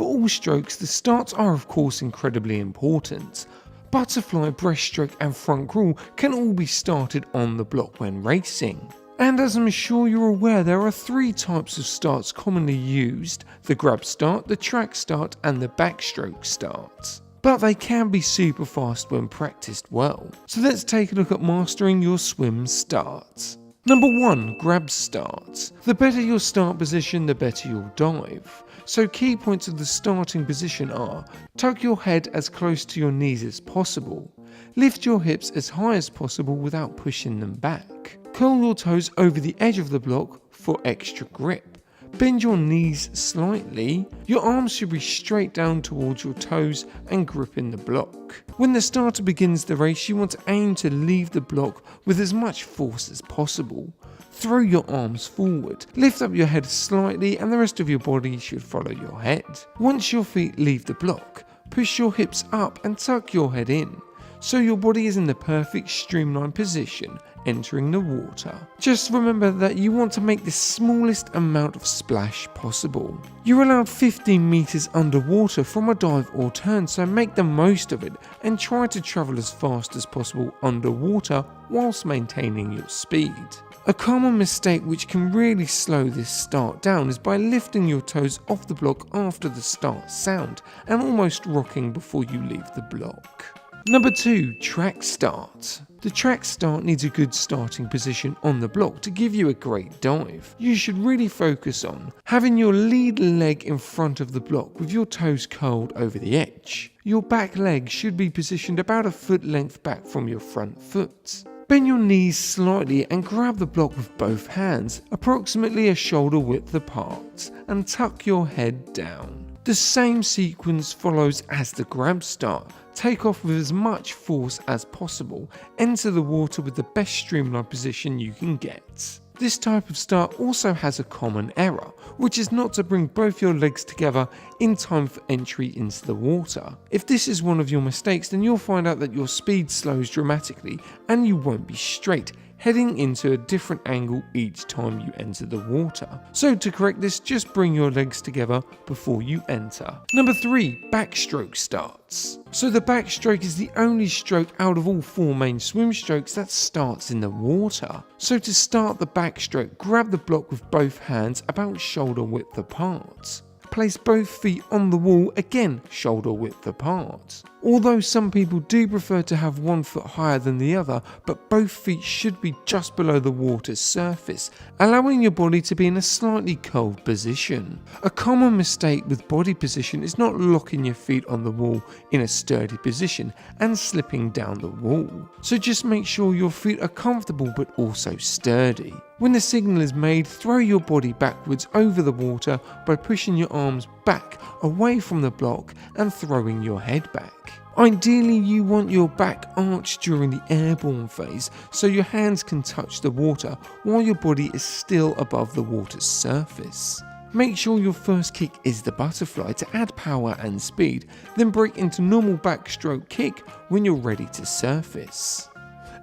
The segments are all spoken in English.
For all strokes, the starts are of course incredibly important. Butterfly, breaststroke and front crawl can all be started on the block when racing. And as I'm sure you're aware, there are 3 types of starts commonly used: the grab start, the track start and the backstroke start. But they can be super fast when practiced well. So let's take a look at mastering your swim starts. Number 1. Grab start. The better your start position, the better you'll dive. So key points of the starting position are: tuck your head as close to your knees as possible, lift your hips as high as possible without pushing them back, curl your toes over the edge of the block for extra grip, bend your knees slightly, your arms should be straight down towards your toes and gripping the block. When the starter begins the race, you want to aim to leave the block with as much force as possible. Throw your arms forward, lift up your head slightly and the rest of your body should follow your head. Once your feet leave the block, push your hips up and tuck your head in, so your body is in the perfect streamlined position entering the water. Just remember that you want to make the smallest amount of splash possible. You're allowed 15 meters underwater from a dive or turn, so make the most of it and try to travel as fast as possible underwater whilst maintaining your speed. A common mistake which can really slow this start down is by lifting your toes off the block after the start sound and almost rocking before you leave the block. Number 2. Track start. The track start needs a good starting position on the block to give you a great dive. You should really focus on having your lead leg in front of the block with your toes curled over the edge. Your back leg should be positioned about a foot length back from your front foot. Bend your knees slightly and grab the block with both hands, approximately a shoulder width apart, and tuck your head down. The same sequence follows as the grab start. Take off with as much force as possible. Enter the water with the best streamlined position you can get. This type of start also has a common error, which is not to bring both your legs together in time for entry into the water. If this is one of your mistakes, then you'll find out that your speed slows dramatically and you won't be straight, heading into a different angle each time you enter the water. So to correct this, just bring your legs together before you enter. Number 3. Backstroke starts. So the backstroke is the only stroke out of all 4 main swim strokes that starts in the water. So to start the backstroke, grab the block with both hands about shoulder width apart. Place both feet on the wall, again shoulder width apart. Although some people do prefer to have one foot higher than the other, but both feet should be just below the water's surface, allowing your body to be in a slightly curled position. A common mistake with body position is not locking your feet on the wall in a sturdy position and slipping down the wall. So just make sure your feet are comfortable but also sturdy. When the signal is made, throw your body backwards over the water by pushing your arms back away from the block and throwing your head back. Ideally, you want your back arched during the airborne phase so your hands can touch the water while your body is still above the water's surface. Make sure your first kick is the butterfly to add power and speed, then break into normal backstroke kick when you're ready to surface.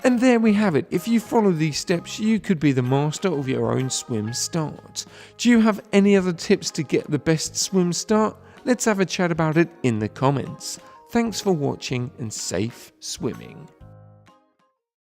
And there we have it. If you follow these steps, you could be the master of your own swim start. Do you have any other tips to get the best swim start? Let's have a chat about it in the comments. Thanks for watching and safe swimming.